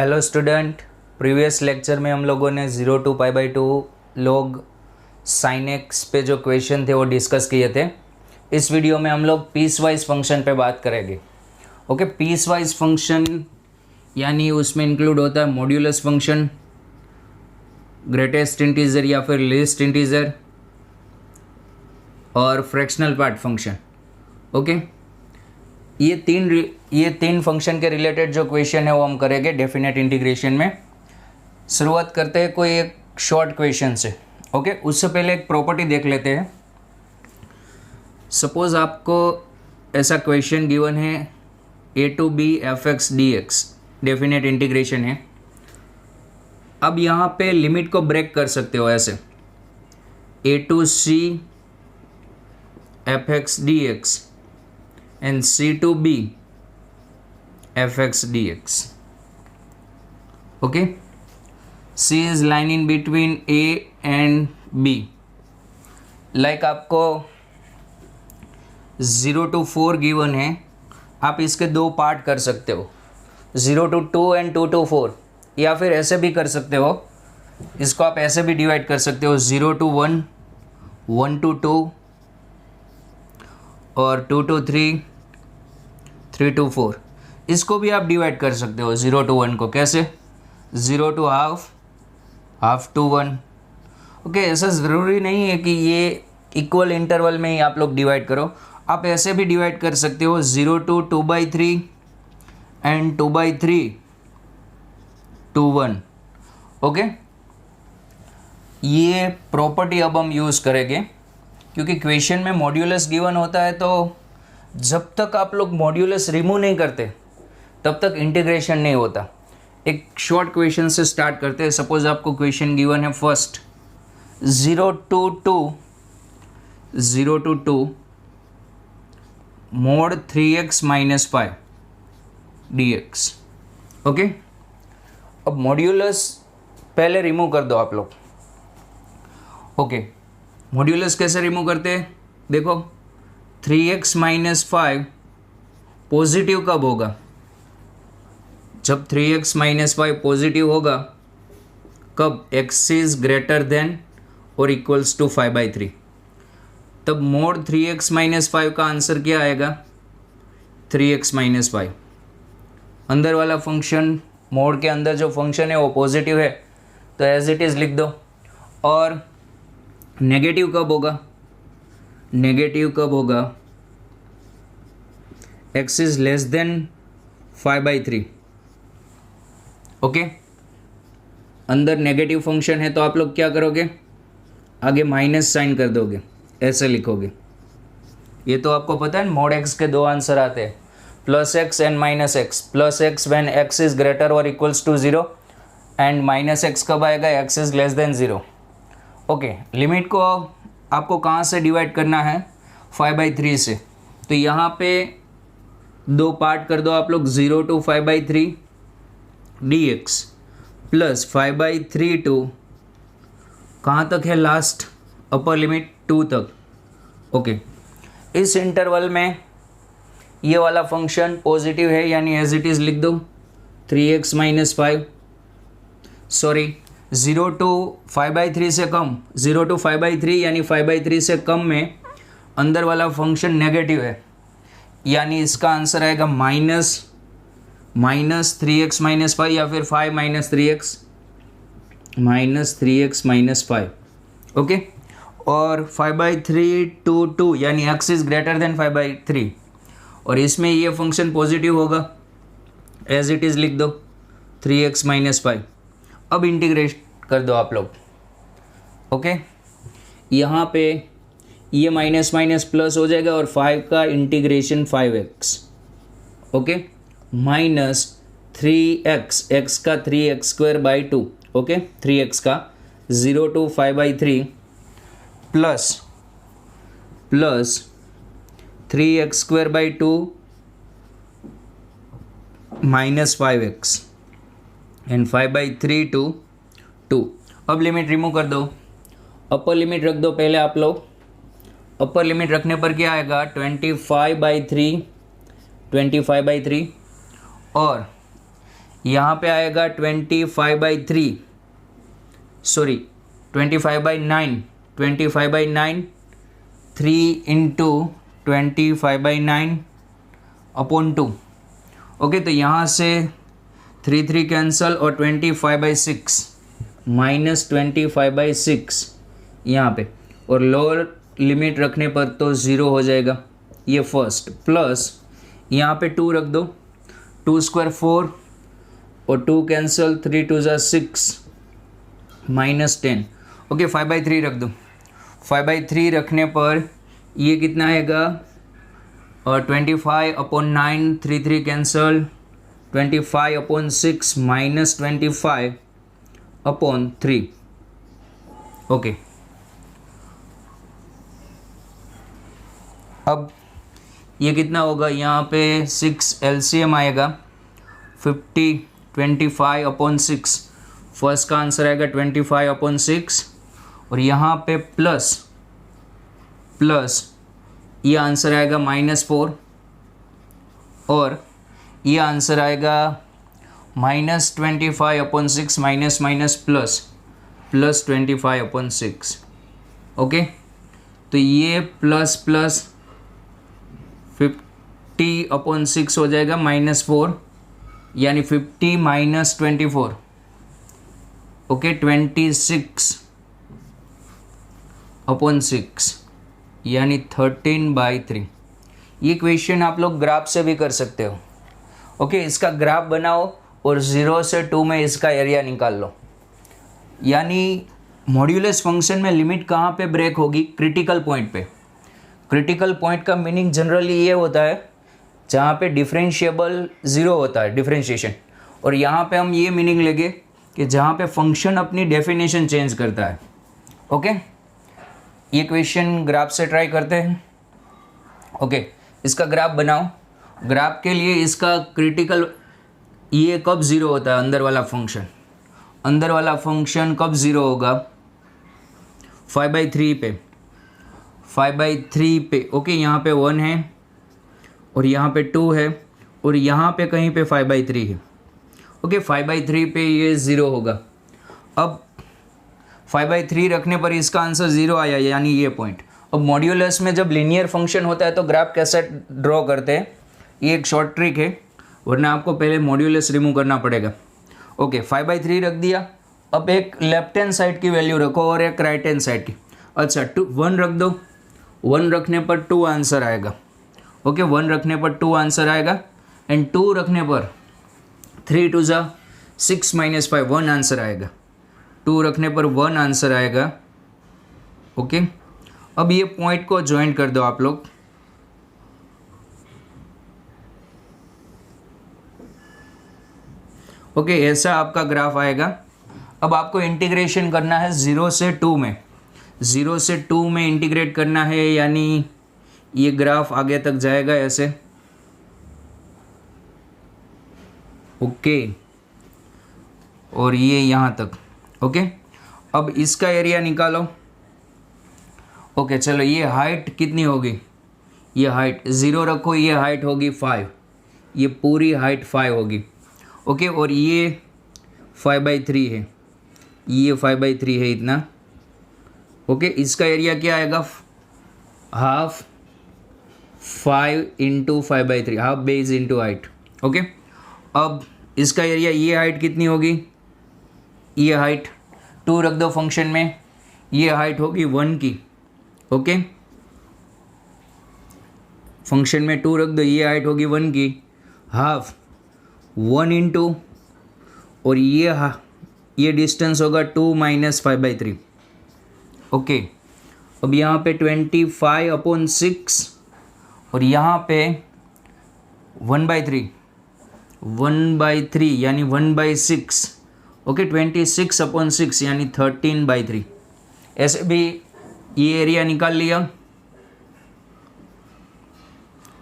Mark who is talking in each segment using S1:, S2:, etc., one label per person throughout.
S1: Hello student, previous lecture में हम लोगों ने 0 to π/2 log sin x पे जो क्वेश्चन थे वो डिस्कस किए थे। इस वीडियो में हम लोग पीस वाइज फंक्शन पे बात करेंगे। ओके, पीस वाइज फंक्शन यानी उसमें इंक्लूड होता है मॉड्यूलस फंक्शन, ग्रेटेस्ट इंटीजर या फिर लीस्ट इंटीजर और फ्रैक्शनल पार्ट फंक्शन। ओके, ये तीन फंक्शन के रिलेटेड जो क्वेश्चन है वो हम करेंगे डेफिनेट इंटीग्रेशन में। शुरुआत करते हैं कोई एक शॉर्ट क्वेश्चन से। ओके, उससे पहले एक प्रॉपर्टी देख लेते हैं। सपोज आपको ऐसा क्वेश्चन गिवन है a to b f(x) dx, definite integration है। अब यहाँ पे लिमिट को ब्रेक कर सकते हो ऐसे, a to c f(x) dx and c to b f(x) dx. Okay, c is line in between a and b. Like आपको 0 to 4 गिवन है, आप इसके दो पार्ट कर सकते हो, 0 to 2 and 2 to 4, या फिर ऐसे भी कर सकते हो, इसको आप ऐसे भी डिवाइड कर सकते हो, 0 to 1, 1 to 2 और 2 to 3, 3 to 4। इसको भी आप डिवाइड कर सकते हो 0 to 1 को। कैसे? 0 to half, half to 1। Okay, ऐसा ज़रूरी नहीं है कि ये इक्वल इंटरवल में ही आप लोग डिवाइड करो, आप ऐसे भी डिवाइड कर सकते हो, 0 to 2/3 एंड 2/3 to 1। ओके, ये प्रॉपर्टी अब हम यूज़ करेंगे क्योंकि क्वेश्चन में मॉड्यूलस गिवन होता है, तो जब तक आप लोग मॉड्यूलस रिमूव नहीं करते तब तक इंटीग्रेशन नहीं होता। एक शॉर्ट क्वेश्चन से स्टार्ट करते हैं। सपोज आपको क्वेश्चन गिवन है first 0 to 2 mod 3x - 5 dx। Okay, अब मॉड्यूलस पहले रिमूव कर दो आप लोग। ओके, मॉड्यूलस कैसे रिमूव करते हैं? देखो, 3x - 5 पॉजिटिव कब होगा? जब 3x - 5 पॉजिटिव होगा, कब? x इज ग्रेटर देन और इक्वल्स टू 5/3। तब मोड 3x - 5 का आंसर क्या आएगा? 3x - 5। अंदर वाला फंक्शन, मोड के अंदर जो फंक्शन है वो पॉजिटिव है, तो एज इट इज़ लिख दो। और नेगेटिव कब होगा? नेगेटिव कब होगा? x is less then 5/3। Okay, अंदर नेगेटिव फंक्शन है तो आप लोग क्या करोगे? आगे माइनस साइन कर दोगे, ऐसे लिखोगे। ये तो आपको पता है, मोड x के दो आंसर आते हैं, +x and -x। +x when x is greater और इक्वल्स टू 0 एंड -x कब आएगा? x is less than 0। Okay, limit को आपको कहाँ से डिवाइड करना है? 5/3 से। तो यहाँ पे दो पार्ट कर दो आप लोग, 0 to 5/3 dx प्लस 5/3 to कहाँ तक है लास्ट? अपर लिमिट 2 तक। ओके, इस इंटरवल में ये वाला फंक्शन पॉजिटिव है, यानी एज इट इज़ लिख दो 3x - 5। सॉरी, 0 to 5/3 से कम, 0 to 5/3 यानी 5/3 से कम में अंदर वाला फंक्शन नेगेटिव है, यानी इसका आंसर आएगा -3x - 5 या फिर 5 - 3x - 5। ओके, और 5/3 to 2 यानी x इज ग्रेटर देन 5/3, और इसमें ये फंक्शन पॉजिटिव होगा, एज इट इज़ लिख दो 3x - 5। अब इंटीग्रेट कर दो आप लोग। ओके, यहाँ पे ये माइनस माइनस प्लस हो जाएगा और 5 का integration 5x। Okay, minus 3x, x का 3x² 2। ओके, 3x का 0 to 5/3 plus 3x² 2 minus 5x and 5/3 to 2। अब लिमिट रिमूव कर दो, अपर लिमिट रख दो पहले आप लोग। अपर लिमिट रखने पर क्या आएगा? 25/3 और यहाँ पे आएगा 25/3, सॉरी 25/9, 25/9, 3 इंटू 25/9 अपॉन 2। ओके, तो यहाँ से 3 कैंसल और 25/6 माइनस 25/6 यहाँ पे, और लोअर लिमिट रखने पर तो ज़ीरो हो जाएगा ये फर्स्ट, प्लस यहाँ पे 2 रख दो, 2 स्क्वायर 4 और 2 कैंसल, 3 2 ज़ा 6 माइनस 10। ओके, 5/3 रख दो, 5/3 रखने पर ये कितना आएगा, और 25/9, 3 कैंसल, 25/6 माइनस 25/3। ओके, अब ये कितना होगा, यहाँ पे 6 LCM आएगा 50, 25/6, फर्स्ट का आंसर आएगा 25/6, और यहाँ पे प्लस ये आंसर आएगा -4, और ये आंसर आएगा -25/6 माइनस प्लस 25/6। ओके, तो ये प्लस 50/6 हो जाएगा -4, यानी 50 माइनस 24, ओके 26/6 यानी 13/3। ये क्वेश्चन आप लोग ग्राफ से भी कर सकते हो। ओके, इसका ग्राफ बनाओ और 0 से 2 में इसका एरिया निकाल लो। यानी मॉड्यूलस फंक्शन में लिमिट कहाँ पे ब्रेक होगी, क्रिटिकल पॉइंट पे। क्रिटिकल पॉइंट का मीनिंग जनरली ये होता है जहाँ पे डिफरेंशिएबल 0 होता है, डिफरेंशिएशन, और यहाँ पे हम ये मीनिंग लेंगे कि जहाँ पे फंक्शन अपनी डेफिनेशन चेंज करता है। ओके, ये क्वेश्चन ग्राफ से ट्राई करते हैं। ओके, इसका ग्राफ बनाओ। ग्राफ के लिए इसका क्रिटिकल ये कब 0 होता है, अंदर वाला फंक्शन कब 0 होगा, 5/3 पे। ओके, यहाँ पे 1 है और यहाँ पे 2 है और यहाँ पे कहीं पे 5/3 है। ओके, 5/3 पे ये 0 होगा। अब 5/3 रखने पर इसका आंसर 0 आया, यानी ये पॉइंट। अब मॉड्यूलस में जब लीनियर फंक्शन होता है तो ग्राफ कैसे ड्रॉ करते हैं, ये एक शॉर्ट ट्रिक है, वरना आपको पहले मॉड्यूलस रिमूव करना पड़ेगा। ओके, 5/3 रख दिया। अब एक लेफ्ट हैंड साइड की वैल्यू रखो और एक राइट हैंड साइड की। अच्छा, 1 रख दो, 1 रखने पर 2 आंसर आएगा। ओके, 1 रखने पर 2 आंसर आएगा, एंड 2 रखने पर 3 2 ज़ा 6 माइनस 5 1 आंसर आएगा। 2 रखने पर 1 आंसर आएगा। ओके, अब ये पॉइंट को ज्वाइन कर दो आप लोग। ओके, ऐसा आपका ग्राफ आएगा। अब आपको इंटीग्रेशन करना है 0 से 2 में। 0 से 2 में इंटीग्रेट करना है, यानी ये ग्राफ आगे तक जाएगा ऐसे। ओके, और ये यहाँ तक। ओके, अब इसका एरिया निकालो। ओके, चलो, ये हाइट कितनी होगी, ये हाइट 0 रखो, ये हाइट होगी 5, ये पूरी हाइट 5 होगी। ओके, और ये 5/3 है, ये 5/3 है इतना। ओके, इसका एरिया क्या आएगा, half 5 into 5/3, half base into height. Okay, अब इसका एरिया, ये हाइट कितनी होगी, ये हाइट 2 रख दो फंक्शन में, ये हाइट होगी 1 की। ओके, फंक्शन में 2 रख दो, ये हाइट होगी 1 की, हाफ 1 इंटू, और ये डिस्टेंस होगा 2 माइनस 5/3। ओके, अब यहाँ पे 25/6 और यहाँ पे 1/3 यानी 1/6। ओके, 26/6 यानी 13/3। ऐसे भी ये एरिया निकाल लिया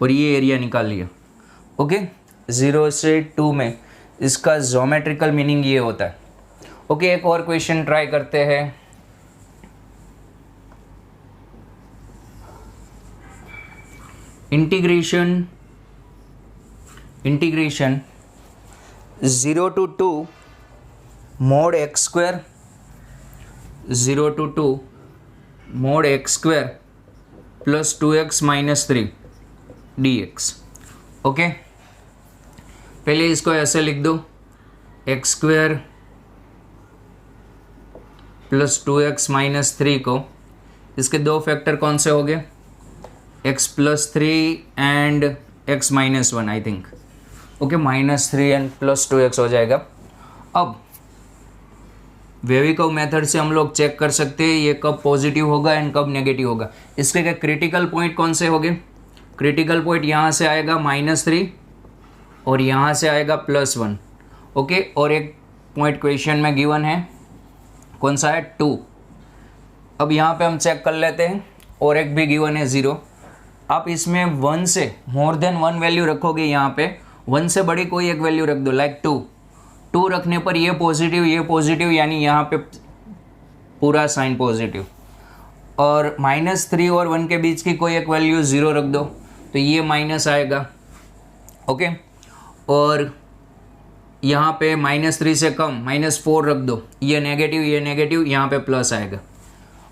S1: और ये एरिया निकाल लिया। ओके, 0 से 2 में इसका ज्योमेट्रिकल मीनिंग ये होता है। ओके, एक और क्वेश्चन ट्राई करते हैं। Integration 0 to 2 mod x square, 0 to 2 mod x square plus 2x minus 3 dx। Okay, पहले इसको ऐसे लिख दो, x square plus 2x minus 3 को, इसके दो फैक्टर कौन से हो गए, x plus 3 and x minus 1 I think. Okay, minus 3 and plus 2x हो जाएगा। अब वेविकव मेथड से हम लोग चेक कर सकते हैं ये कब पॉजिटिव होगा एंड कब नेगेटिव होगा। इसके क्या क्रिटिकल पॉइंट कौन से होंगे, क्रिटिकल पॉइंट यहाँ से आएगा -3 और यहाँ से आएगा +1। ओके, और एक पॉइंट क्वेश्चन में गिवन है, कौन सा है, 2। अब यहाँ पे हम चेक कर लेते हैं, और एक भी गिवन है 0। आप इसमें 1 से मोर देन 1 वैल्यू रखोगे, यहाँ पे 1 से बड़ी कोई एक वैल्यू रख दो, लाइक 2 रखने पर ये पॉजिटिव यानी यहाँ पे पूरा साइन पॉजिटिव। और -3 और 1 के बीच की कोई एक वैल्यू 0 रख दो तो ये माइनस आएगा। ओके, और यहाँ पे -3 से कम -4 रख दो, ये नेगेटिव, यहाँ पे प्लस आएगा।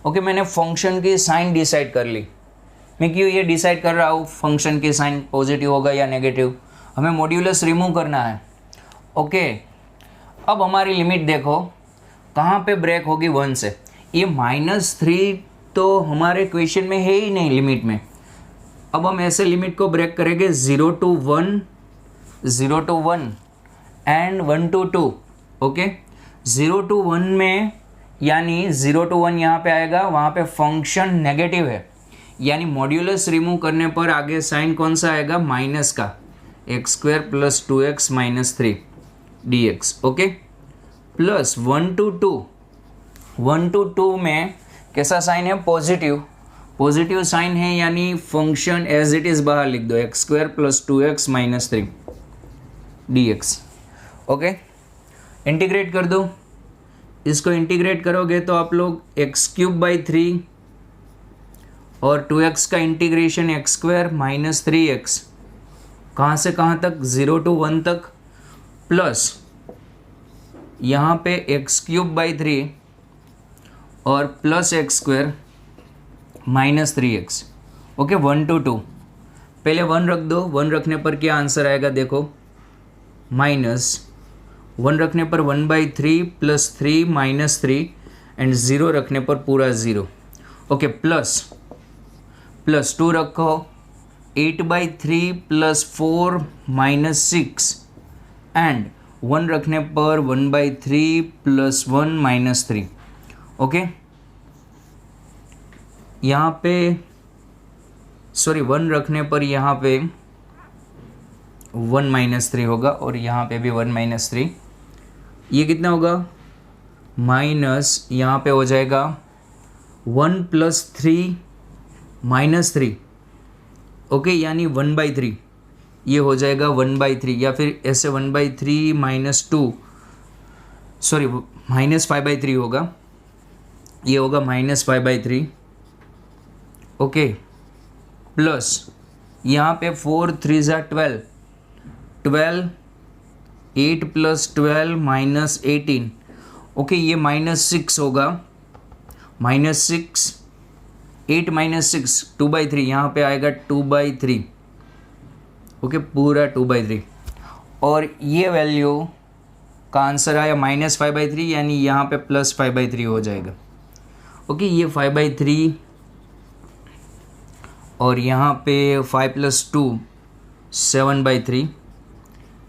S1: ओके, मैंने फंक्शन की साइन डिसाइड कर ली। मैं क्यों ये डिसाइड कर रहा हूँ फंक्शन की साइन पॉजिटिव होगा या नेगेटिव, हमें मॉड्यूलस रिमूव करना है। ओके, अब हमारी लिमिट देखो कहाँ पे ब्रेक होगी 1 से। ये -3 तो हमारे क्वेश्चन में है ही नहीं लिमिट में। अब हम ऐसे लिमिट को ब्रेक करेंगे 0 to 1 and 1 to 2। Okay, 0 to 1 में यानी 0 to 1 यहाँ पे आएगा, वहाँ पे फंक्शन नेगेटिव है, यानी मॉड्यूलस रिमूव करने पर आगे साइन कौन सा आएगा, माइनस का, x² plus 2x minus 3 dx। Okay, plus 1 to 2 में कैसा साइन है, पॉजिटिव साइन है, यानी फंक्शन एज इट इज बाहर लिख दो, x² plus 2x minus 3 dx। Okay, integrate कर दो, इसको इंटीग्रेट करोगे तो आप लोग x³/3 और 2x का इंटीग्रेशन x² माइनस 3x, कहाँ से कहाँ तक, 0 to 1 तक, प्लस यहाँ पे x³/3 और plus x² minus 3x। Okay, 1 to 2, पहले 1 रख दो, 1 रखने पर क्या आंसर आएगा देखो, -1 रखने पर 1/3 प्लस 3 माइनस 3 एंड 0 रखने पर पूरा 0। ओके, प्लस 2 रखो, 8/3 प्लस 4 माइनस 6 एंड 1 रखने पर 1/3 प्लस 1 माइनस 3। ओके, यहाँ पे 1 रखने पर यहाँ पे 1 माइनस 3 होगा और यहाँ पे भी 1 माइनस 3। ये कितना होगा, माइनस यहाँ पे हो जाएगा 1 प्लस 3 माइनस 3। ओके, यानी 1/3, ये हो जाएगा 1/3, या फिर ऐसे 1/3 माइनस 2, -5/3 होगा, ये होगा -5/3। ओके, प्लस यहाँ पे 4 3 ज़ा 12, 8 प्लस 12 माइनस 18। ओके, ये -6 होगा, -6, 8 माइनस 6 2/3, यहाँ पे आएगा 2/3। ओके, पूरा 2/3, और ये वैल्यू का आंसर आया -5/3, यानी यहाँ पे +5/3 हो जाएगा। ओके, ये 5/3 और यहाँ पे 5 + 2 7/3,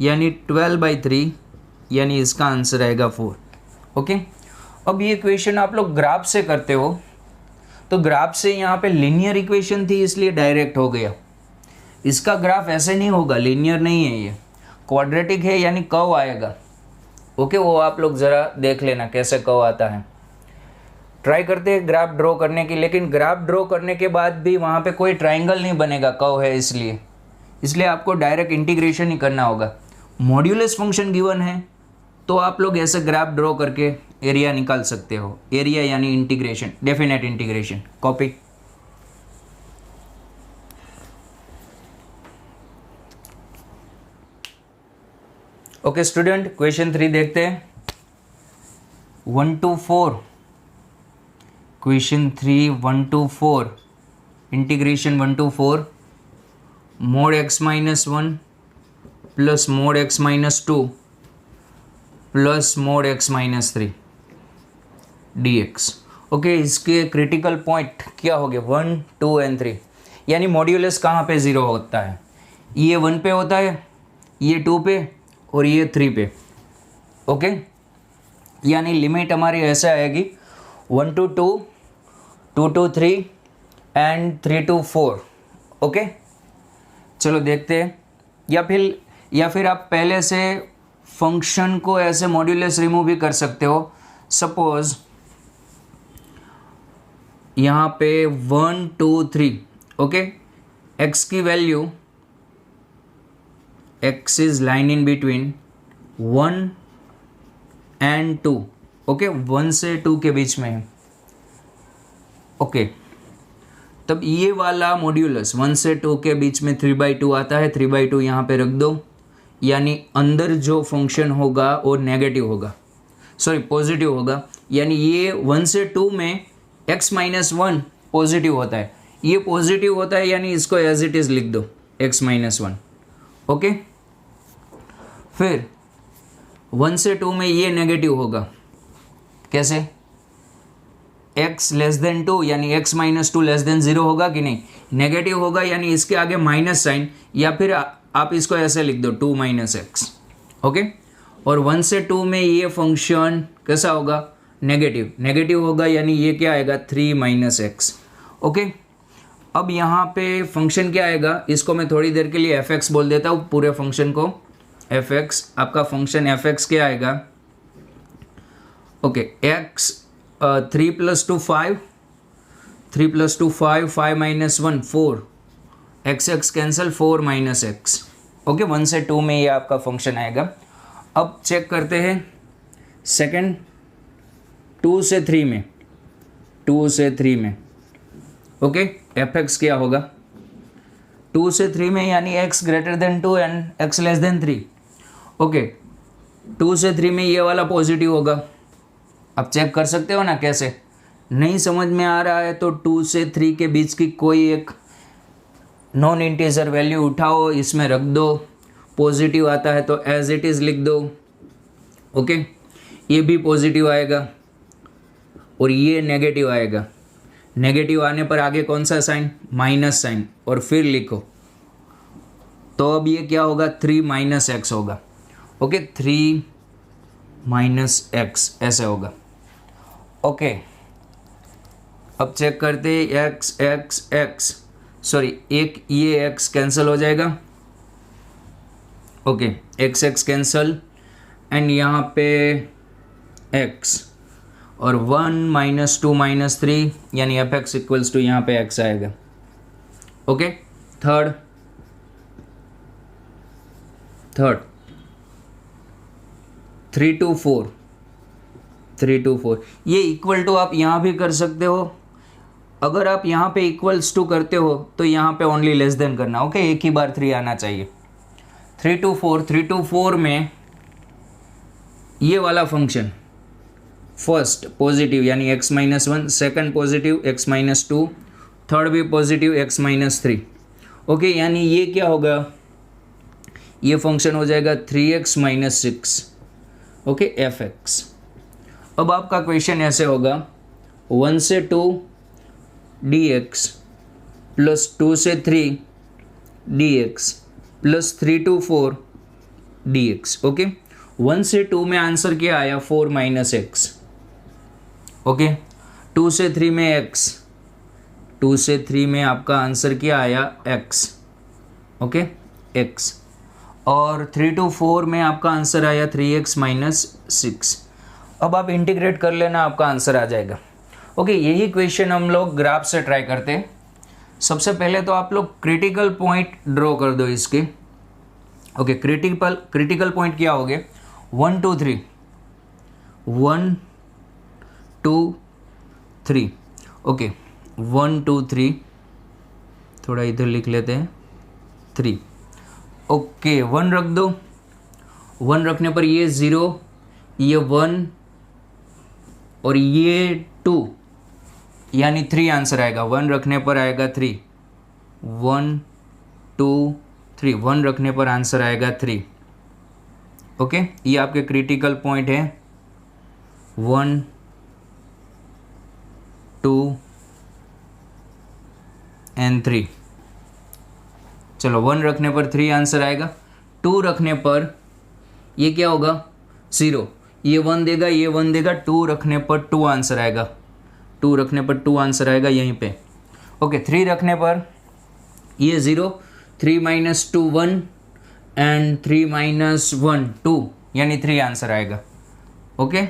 S1: यानी 12/3, यानी इसका आंसर आएगा 4। ओके, अब ये इक्वेशन आप लोग ग्राफ से करते हो, तो ग्राफ से यहाँ पे लीनियर इक्वेशन थी इसलिए डायरेक्ट हो गया। इसका ग्राफ ऐसे नहीं होगा, लीनियर नहीं है, ये क्वाड्रेटिक है, यानी कर्व आएगा। ओके, वो आप लोग ज़रा देख लेना कैसे कर्व आता है। ट्राई करते हैं ग्राफ ड्रॉ करने की, लेकिन ग्राफ ड्रॉ करने के बाद भी वहाँ पे कोई ट्राइंगल नहीं बनेगा, कर्व है इसलिए आपको डायरेक्ट इंटीग्रेशन ही करना होगा। मॉड्यूलस फंक्शन गिवन है तो आप लोग ऐसे ग्राफ ड्रॉ करके एरिया निकाल सकते हो, एरिया यानी integration, definite integration. Copy. Okay student, question 3 देखते हैं। 1 to 4, question 3 1 to 4, integration 1 to 4 mod x minus 1 plus mod x minus 2 plus mod x minus 3 dx। Okay, इसके क्रिटिकल पॉइंट क्या हो गए? 1, 2 एंड 3, यानी मॉड्यूलस कहाँ पे 0 होता है? ये 1 पे होता है, ये 2 पे और ये 3 पे। ओके, यानी लिमिट हमारी ऐसे आएगी 1 to 2, 2 to 3 and 3 to 4। Okay, चलो देखते हैं। या फिर आप पहले से फंक्शन को ऐसे मॉड्यूलस रिमूव भी कर सकते हो। सपोज यहाँ पे 1 2 3, ओके, x की value, x is line in between 1 and 2, okay, 1 से 2 के बीच में है। ओके, तब ये वाला मॉड्यूलस 1 से 2 के बीच में 3/2 आता है। 3/2 यहाँ पे रख दो, यानी अंदर जो फंक्शन होगा वो नेगेटिव होगा, सॉरी पॉजिटिव होगा। यानी ये 1 से 2 में x माइनस 1 पॉजिटिव होता है, ये पॉजिटिव होता है, यानी इसको एज इट इज़ लिख दो x माइनस 1। ओके, फिर 1 से 2 में ये नेगेटिव होगा, कैसे? x लेस देन 2, यानी x माइनस 2 लेस देन 0 होगा कि नहीं? नेगेटिव होगा, यानी इसके आगे माइनस साइन, या फिर आप इसको ऐसे लिख दो 2 माइनस एक्स। ओके, और 1 से 2 में ये फंक्शन कैसा होगा? नेगेटिव होगा, यानी ये क्या आएगा? 3 माइनस एक्स। ओके, अब यहाँ पे फंक्शन क्या आएगा? इसको मैं थोड़ी देर के लिए f(x) बोल देता हूँ, पूरे फंक्शन को f(x). आपका फंक्शन f(x) क्या आएगा? Okay, x 3 + 2 5, 3 + 2 5, 5 - 1 4, x cancel, 4 minus x. Okay, 1 से 2 में ये आपका फंक्शन आएगा। अब चेक करते हैं सेकंड 2 से 3 में, 2 से 3 में। ओके, f(x) क्या होगा 2 से 3 में? यानी x greater then 2 and x less than 3। Okay, 2 से 3 में ये वाला पॉजिटिव होगा। आप चेक कर सकते हो ना कैसे? नहीं समझ में आ रहा है तो 2 से 3 के बीच की कोई एक नॉन इंटीजर वैल्यू उठाओ, इसमें रख दो, पॉजिटिव आता है तो एज इट इज़ लिख दो। ओके, ये भी पॉजिटिव आएगा और ये नेगेटिव आएगा। नेगेटिव आने पर आगे कौन सा साइन? माइनस साइन, और फिर लिखो तो अब ये क्या होगा? 3 माइनस एक्स होगा। ओके, 3 माइनस एक्स ऐसे होगा। ओके, अब चेक करते हैं x, सॉरी एक ये x कैंसिल हो जाएगा। ओके, x कैंसिल एंड यहाँ पे x और 1 - 2 - 3, यानी f(x) इक्वल्स टू यहाँ पे x आएगा। ओके, थर्ड 3 to 4, 3 to 4, ये इक्वल टू आप यहाँ भी कर सकते हो। अगर आप यहाँ पे इक्वल्स टू करते हो तो यहाँ पे ओनली लेस देन करना। ओके, एक ही बार 3 आना चाहिए। 3 to 4 में ये वाला फंक्शन फर्स्ट पॉजिटिव यानी x minus 1, second positive x minus 2, third भी पॉजिटिव x माइनस 3। ओके, यानी ये क्या होगा? ये फंक्शन हो जाएगा 3x माइनस 6। Okay, f(x). अब आपका क्वेश्चन ऐसे होगा 1 से 2 dx प्लस 2 से 3 dx plus 3 to 4 dx। Okay, 1 से 2 में आंसर क्या आया? 4 माइनस एक्स। ओके, 2 से 3 में x, 2 से 3 में आपका आंसर क्या आया? x। ओके, x, और 3 to 4 में आपका आंसर आया 3x माइनस 6। अब आप इंटीग्रेट कर लेना, आपका आंसर आ जाएगा। ओके, यही क्वेश्चन हम लोग ग्राफ से ट्राई करते हैं। सबसे पहले तो आप लोग क्रिटिकल पॉइंट ड्रॉ कर दो इसके। ओके, क्रिटिकल पॉइंट क्या हो गए? 1 2 3, 1 2 3। ओके, 1 2 3, थोड़ा इधर लिख लेते हैं 3। ओके, 1 रख दो 1 रखने पर ये 0, ये 1 और ये 2, यानी 3 आंसर आएगा। 1 रखने पर आएगा 3, 1 2 3, 1 रखने पर आंसर आएगा 3। ओके, ये आपके क्रिटिकल पॉइंट है 1 2 एंड 3। चलो 1 रखने पर 3 आंसर आएगा, 2 रखने पर ये क्या होगा 0, ये 1 देगा, ये 1 देगा, 2 रखने पर 2 आंसर आएगा, 2 रखने पर 2 आंसर आएगा यहीं पे। ओके, 3 रखने पर ये 0, 3 - 2 1 एंड 3 - 1 2, यानी 3 आंसर आएगा। ओके,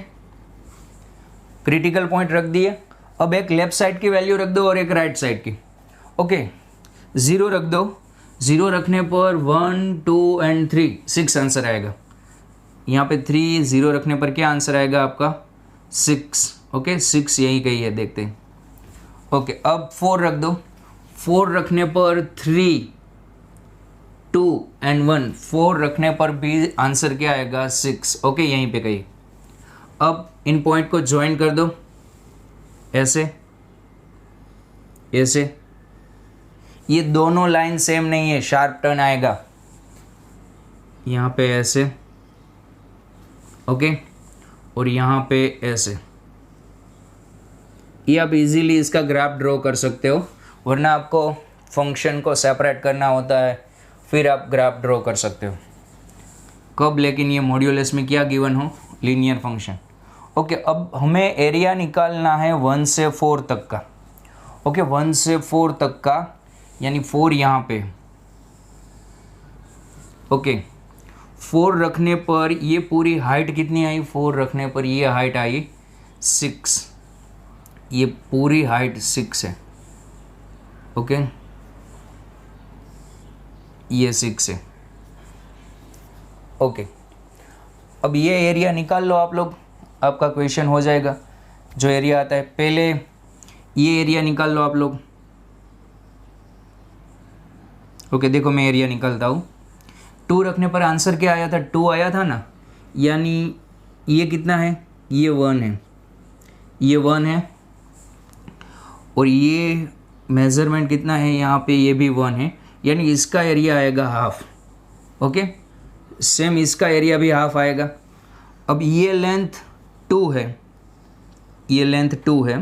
S1: क्रिटिकल पॉइंट रख दिए। अब एक लेफ्ट साइड की वैल्यू रख दो और एक राइट साइड की। ओके, 0 रख दो, 0 रखने पर 1 2 एंड 3 6 आंसर आएगा। यहाँ पे 3 0 रखने पर क्या आंसर आएगा आपका 6। ओके, 6 यही कही है, देखते हैं। ओके, अब 4 रख दो, 4 रखने पर 3 2 एंड 1, 4 रखने पर भी आंसर क्या आएगा 6। ओके, यहीं पे कही। अब इन पॉइंट को ज्वाइन कर दो, ऐसे ऐसे। ये दोनों लाइन सेम नहीं है, शार्प टर्न आएगा यहाँ पे ऐसे। ओके, और यहाँ पे ऐसे। ये आप इजीली इसका ग्राफ ड्रॉ कर सकते हो, वरना आपको फंक्शन को सेपरेट करना होता है, फिर आप ग्राफ ड्रॉ कर सकते हो। कब? लेकिन ये मॉड्यूलस में क्या गिवन हो, लीनियर फंक्शन। ओके, अब हमें एरिया निकालना है 1 से 4 तक का। ओके, 1 से 4 तक का, यानी 4 यहाँ पे। ओके, 4 रखने पर ये पूरी हाइट कितनी आई, 4 रखने पर ये हाइट आई 6, ये पूरी हाइट 6 है। ओके, ये 6 है। ओके, अब ये एरिया निकाल लो आप लोग, आपका क्वेश्चन हो जाएगा। जो एरिया आता है, पहले ये एरिया निकाल लो आप लोग। ओके, देखो मैं एरिया निकालता हूँ। 2 रखने पर आंसर क्या आया था, 2 आया था ना, यानी ये कितना है, ये 1 है, ये 1 है, और ये मेज़रमेंट कितना है यहाँ पे, ये भी 1 है, यानी इसका एरिया आएगा हाफ। ओके, सेम इसका एरिया भी हाफ आएगा। अब ये लेंथ 2 है, ये लेंथ 2 है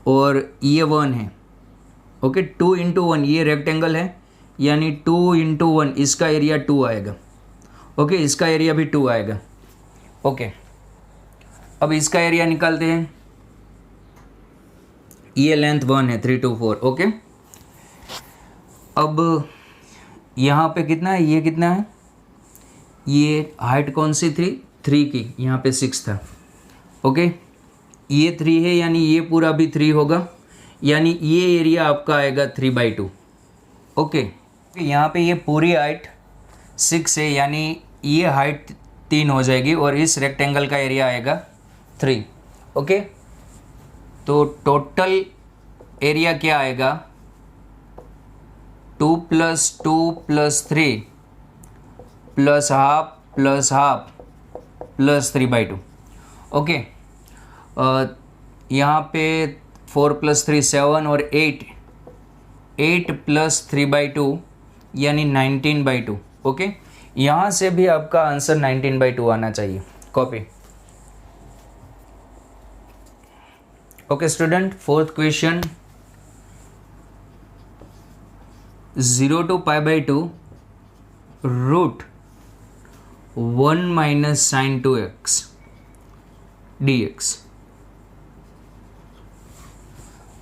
S1: और ये 1 है। ओके, 2 × 1, ये रेक्टेंगल है, यानी 2 × 1, इसका एरिया 2 आएगा। ओके, इसका एरिया भी 2 आएगा। ओके, अब इसका एरिया निकालते हैं। ये लेंथ 1 है, 3 2 4। ओके, अब यहाँ पे कितना है, ये कितना है, ये हाइट कौन सी थी, 3 की, यहाँ पे 6 था। ओके, ये 3 है, यानी ये पूरा भी 3 होगा, यानी ये एरिया आपका आएगा 3/2। ओके, यहाँ पे ये पूरी हाइट 6 है, यानी ये हाइट 3 हो जाएगी और इस रेक्टेंगल का एरिया आएगा 3। ओके, तो टोटल एरिया क्या आएगा, 2 + 2 + 3 + हाफ + हाफ + 3/2। ओके, यहाँ पे 4 + 3 7 और 8 + 3/2, यानी 19/2। ओके, यहाँ से भी आपका आंसर 19/2 आना चाहिए। Copy. Okay student, 4th question, 0 to π/2 √1 - sin 2x dx।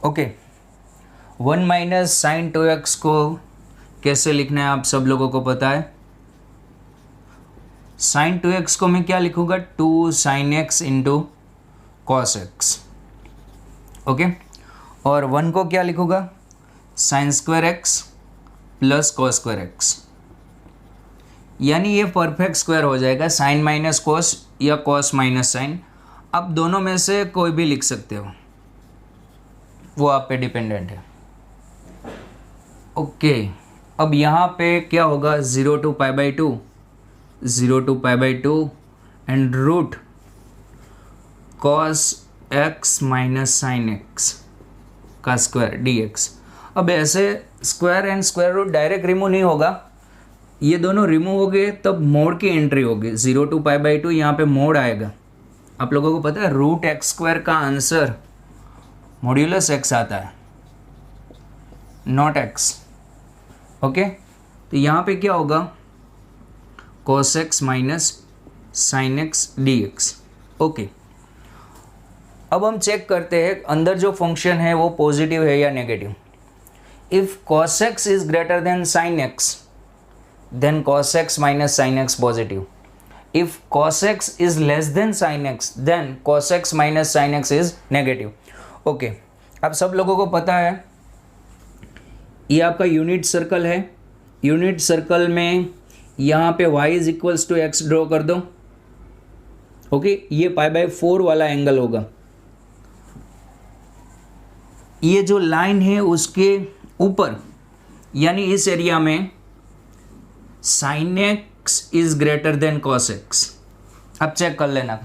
S1: Okay, 1 - sin 2x को कैसे लिखना है आप सब लोगों को पता है। sin 2x को मैं क्या लिखूँगा, 2 sin x × cos x। Okay, और 1 को क्या लिखूँगा, sin² x + cos² x, यानी ये परफेक्ट स्क्वायर हो जाएगा, साइन माइनस कॉस या कॉस माइनस साइन। आप दोनों में से कोई भी लिख सकते हो, वो आप पे डिपेंडेंट है। ओके, अब यहाँ पे क्या होगा, 0 to π/2, 0 to pi by 2 and root cos x minus sine x का स्क्वायर dx। अब ऐसे square and square root direct remove नहीं होगा, ये दोनों रिमूव हो गए तब मोड की एंट्री होगी। 0 टू पाई बाई 2 यहाँ पे मोड आएगा। आप लोगों को पता है रूट एक्स स्क्वायर का आंसर मॉड्यूलस एक्स आता है, नॉट एक्स। ओके, तो यहाँ पे क्या होगा, cos x minus sine x d x. Okay, अब हम चेक करते हैं अंदर जो फंक्शन है वो पॉजिटिव है या negative. If cos x is greater than sine x then cos x minus sin x positive. If cos x is less than sin x then cos x minus sin x is negative. Okay, अब सब लोगों को पता है ये आपका unit circle है। Unit circle में यहाँ पे y is equals to X draw कर दो। ओके, ये पाई बाई 4 वाला एंगल होगा। ये जो लाइन है उसके ऊपर यानी इस एरिया में sine x is greater then cos x. अब चेक कर लेना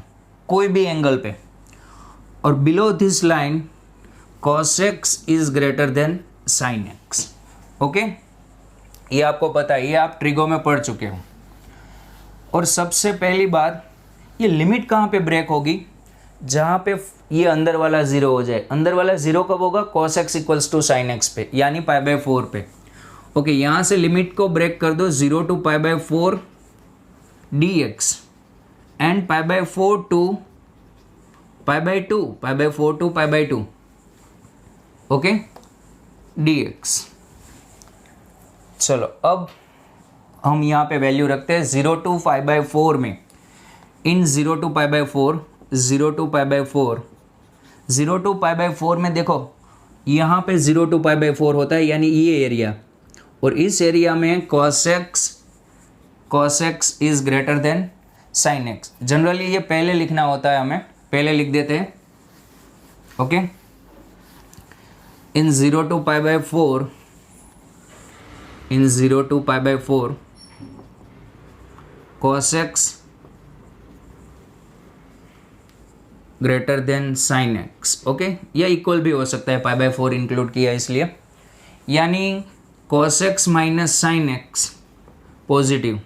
S1: कोई भी एंगल पे, और below this line cos x is greater than sine x. Okay, ये आपको पता है, ये आप ट्रिगो में पढ़ चुके हो। और सबसे पहली बात, ये लिमिट कहाँ पे ब्रेक होगी, जहाँ पे ये अंदर वाला जीरो हो जाए। अंदर वाला जीरो कब होगा, cos X equals to sine X पे, यानी पाई बाई 4 पे। ओके, यहाँ से लिमिट को ब्रेक कर दो 0 to pi by 4 D X and pi by 4 to pi by 2, pi by 4 to pi by 2। Okay, D X. चलो अब हम यहाँ पे वैल्यू रखते हैं 0 टू पाई बाई 4 में। In 0 to pi by 4, 0 to pi by 4, 0 to pi by 4 में देखो यहाँ पे 0 टू पाई बाई 4 होता है, यानी ये एरिया, और इस एरिया में cos x is greater than sin x। Generally ये पहले लिखना होता है, हमें पहले लिख देते हैं। Okay, in 0 to pi by 4, in 0 to pi by 4 cos x greater than sin x। Okay, या इक्वल भी हो सकता है, पाई बाई 4 इंक्लूड किया इसलिए, यानी cos x minus sine x positive.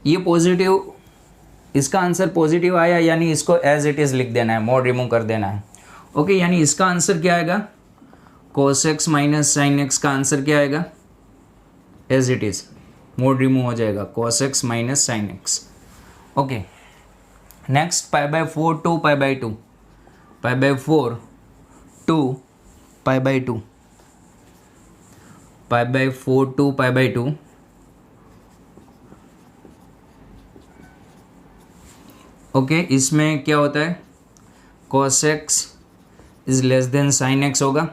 S1: ये पॉजिटिव, इसका आंसर पॉजिटिव आया, यानी इसको एज इट इज़ लिख देना है, मोड रिमूव कर देना है। ओके, यानी इसका आंसर क्या आएगा, cos x minus sine x का आंसर क्या आएगा, as it is, mod remove हो जाएगा, cos x minus sine x. Okay, next pi by 4 to pi by 2, pi by 4 to pi by 2, pi by 4 to pi by 2। Okay, इसमें क्या होता है, cos x is less than sine x होगा,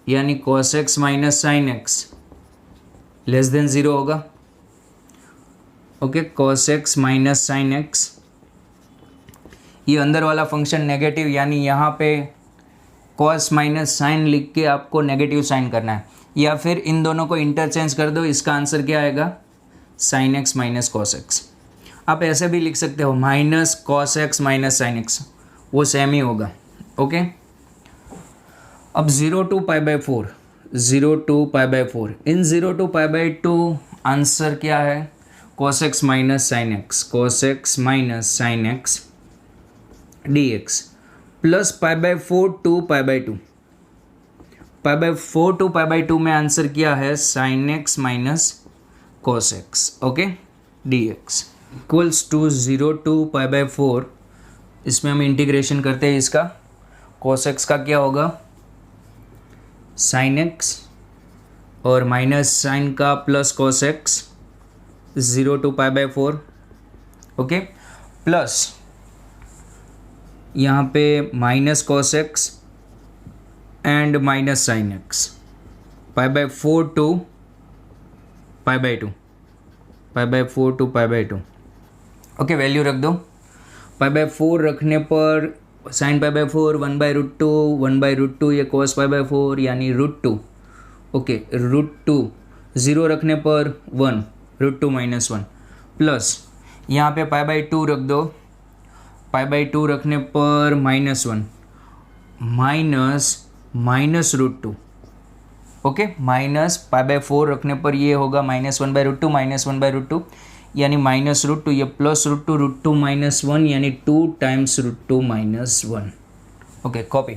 S1: यानी cos x minus sine x less than 0 होगा। Okay, cos x minus sine x, ये अंदर वाला फंक्शन नेगेटिव, यानी यहाँ पे cos माइनस साइन लिख के आपको नेगेटिव साइन करना है, या फिर इन दोनों को इंटरचेंज कर दो। इसका आंसर क्या आएगा, sine x minus cos x. आप ऐसे भी लिख सकते हो minus cos x minus sine x, वो सेम ही होगा। ओके, अब 0 to pi by 4, 0 to pi by 4, in 0 to pi by 2 answer क्या है, cos x minus sine x, cos x minus sine x d x plus pi by 4 to pi by 2। Pi by 4 to pi by 2 में answer क्या है, sine x minus cos x. Okay, D x equals to 0 to pi by 4। इसमें हम integration करते हैं इसका, cos x का क्या होगा, साइन एक्स, और माइनस साइन का plus cos x, 0 to pi by 4। Okay, plus यहाँ पे minus cos x and minus sine x, pi by 4 to pi by 2, pi by 4 to pi by 2। Okay, value रख दो। Pi by 4 रखने पर sine pi by 4 1 by root 2, 1 by root 2, ये cos pi by 4 यानी root 2। Okay, root 2, 0 रखने पर 1, root 2 minus 1, plus यहाँ पे π/2 रख दो, π/2 रखने पर -1 -√2, ओके, माइनस π/4 रखने पर ये होगा -1/√2 -1/√2 यानी -√2, ये +√2 √2 -1 यानी 2 टाइम्स √2 -1, ओके, कॉपी।